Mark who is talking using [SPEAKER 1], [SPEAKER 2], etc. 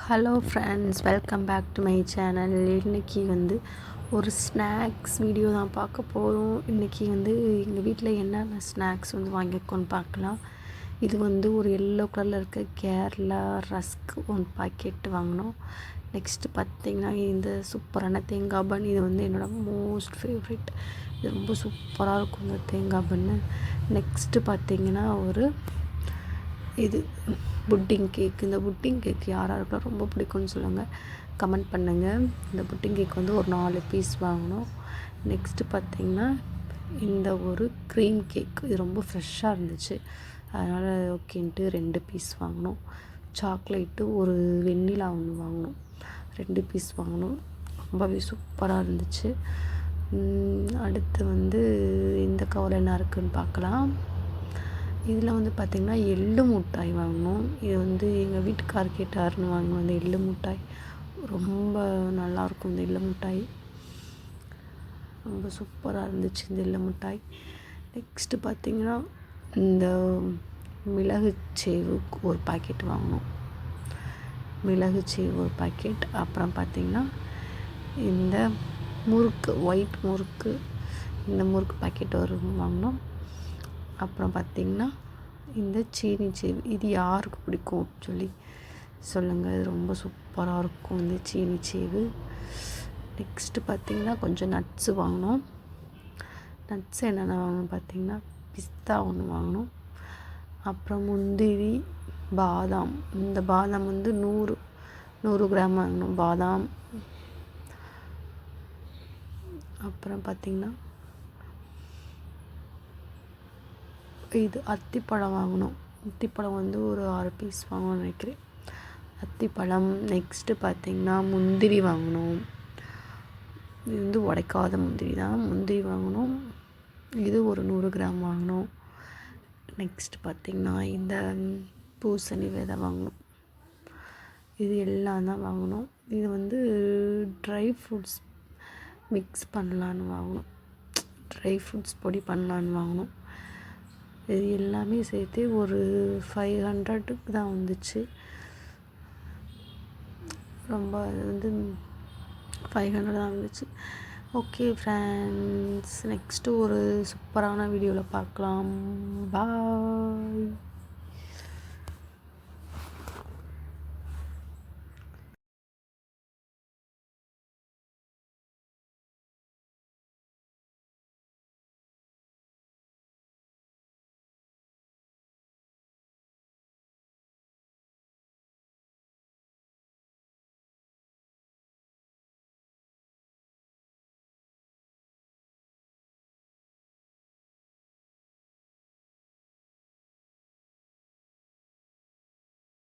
[SPEAKER 1] Hello friends, welcome back to my channel. இன்றைக்கி ஒரு snacks video தான் பார்க்க போகிறோம். இன்றைக்கி எங்கள் வீட்டில் என்னென்ன ஸ்நாக்ஸ் வாங்கியிருக்கோன்னு பார்க்கலாம். இது ஒரு எல்லோ கலரில் இருக்க கேரளா ரஸ்க் பாக்கெட் வாங்கினோம். நெக்ஸ்ட்டு பார்த்திங்கன்னா இந்த சூப்பரான தேங்காய் பன். இது என்னோடய மோஸ்ட் ஃபேவரெட். இது ரொம்ப சூப்பராக இருக்கும் இந்த தேங்காய் பன்னு. நெக்ஸ்ட்டு பார்த்திங்கன்னா இது புட்டிங் கேக். இந்த புட்டிங் கேக் யாராருக்கெல்லாம் ரொம்ப பிடிக்கும்னு சொல்லுங்கள், கமெண்ட் பண்ணுங்கள். இந்த புட்டிங் கேக் ஒரு 4 பீஸ் வாங்கினோம். நெக்ஸ்ட்டு பார்த்திங்கன்னா இந்த ஒரு க்ரீம் கேக். இது ரொம்ப ஃப்ரெஷ்ஷாக இருந்துச்சு, அதனால் ஓகேன்ட்டு 2 பீஸ் வாங்கினோம். சாக்லேட்டு ஒரு வெண்ணிலா ஒன்று வாங்கினோம், 2 பீஸ் வாங்கினோம். ரொம்பவே சூப்பராக இருந்துச்சு. அடுத்து இந்த கவரில் என்ன இருக்குதுன்னு பார்க்கலாம். இதில் பார்த்திங்கன்னா எள்ளு மிட்டாய் வாங்கினோம். இது எங்கள் வீட்டுக்கார் கேட்டார்னு வாங்கினோம். அந்த எள்ளு மிட்டாய் ரொம்ப நல்லாயிருக்கும். இந்த எள்ளு மிட்டாய் ரொம்ப சூப்பராக இருந்துச்சு, இந்த எள்ளு மிட்டாய். நெக்ஸ்ட்டு பார்த்திங்கன்னா இந்த மிளகு சேவு ஒரு பாக்கெட் வாங்கினோம். மிளகு சேவு ஒரு பாக்கெட். அப்புறம் பார்த்திங்கன்னா இந்த முறுக்கு, ஒயிட் முறுக்கு, இந்த முறுக்கு பாக்கெட் ஒரு வாங்கினோம். அப்புறம் பார்த்திங்கன்னா இந்த சீனி சேவு. இது யாருக்கு பிடிக்கும் சொல்லி சொல்லுங்கள். இது ரொம்ப சூப்பராக இருக்கும் இந்த சீனி சேவு. நெக்ஸ்ட்டு பார்த்திங்கன்னா கொஞ்சம் நட்ஸு வாங்கினோம். நட்ஸ் என்னென்ன வாங்கினோம் பார்த்திங்கன்னா பிஸ்தா ஒன்று வாங்கினோம். அப்புறம் முந்திரி, பாதாம். இந்த பாதாம் 100 கிராம் வாங்கினோம் பாதாம். அப்புறம் பார்த்திங்கன்னா இது அத்திப்பழம் வாங்கினோம். அத்திப்பழம் ஒரு 6 பீஸ் வாங்கணும்னு நினைக்கிறேன், அத்திப்பழம். நெக்ஸ்ட்டு பார்த்திங்கன்னா முந்திரி வாங்கினோம். இது உடைக்காத முந்திரி தான், முந்திரி வாங்கினோம். இது ஒரு 100 கிராம் வாங்கினோம். நெக்ஸ்ட்டு பார்த்திங்கன்னா இந்த பூசணி விதை வாங்கினோம். இது எல்லாம் தான் வாங்கினோம். இது ட்ரை ஃப்ரூட்ஸ் மிக்ஸ் பண்ணலான்னு வாங்கினோம், ட்ரை ஃப்ரூட்ஸ் பொடி பண்ணலான்னு வாங்கினோம். இது எல்லாமே சேர்த்து ஒரு 500க்கு தான் வந்துச்சு. ரொம்ப 500 தான் வந்துச்சு. ஓகே ஃப்ரெண்ட்ஸ், நெக்ஸ்ட்டு ஒரு சூப்பரான வீடியோவில் பார்க்கலாம். பாய்.